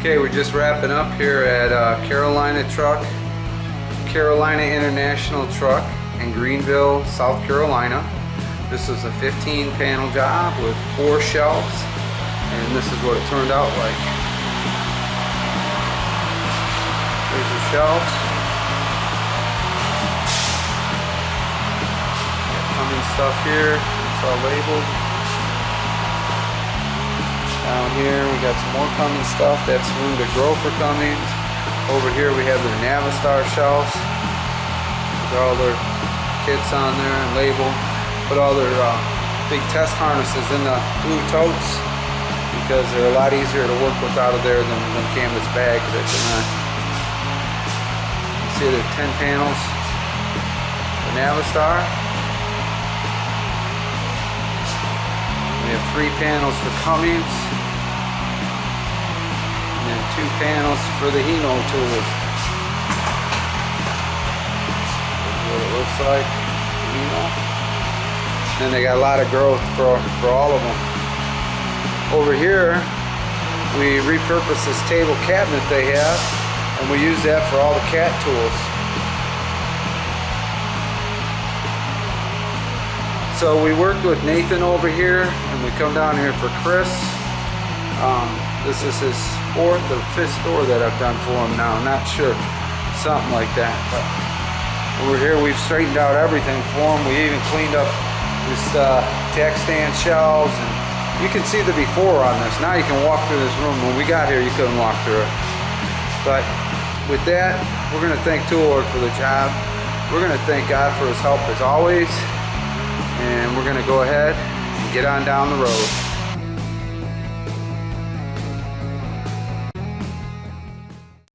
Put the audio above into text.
Okay, we're just wrapping up here at Carolina International Truck in Greenville, South Carolina. This is a 15 panel job with 4 shelves, and this is what it turned out like. There's the shelves. Cummings stuff here, it's all labeled. Down here we got some more Cummings stuff, that's room to grow for Cummings. Over here we have their Navistar shelves with all their kits on there and labeled. Put all their big test harnesses in the blue totes because they're a lot easier to work with out of there than canvas bags that you're not. You see the 10 panels for Navistar. We have 3 panels for Cummings. And then 2 panels for the Hino tools. That's what it looks like. Hino. And they got a lot of growth for all of them. Over here, we repurpose this table cabinet they have, and we use that for all the cat tools. So we worked with Nathan over here, and we come down here for Chris. This is his 4th or 5th store that I've done for him now. I'm not sure, something like that. But over here, we've straightened out everything for him. We even cleaned up this jack stand shelves, and you can see the before on this. Now you can walk through this room. When we got here, you couldn't walk through it. But with that, we're going to thank Tool Lord for the job. We're going to thank God for his help as always. And we're going to go ahead and get on down the road.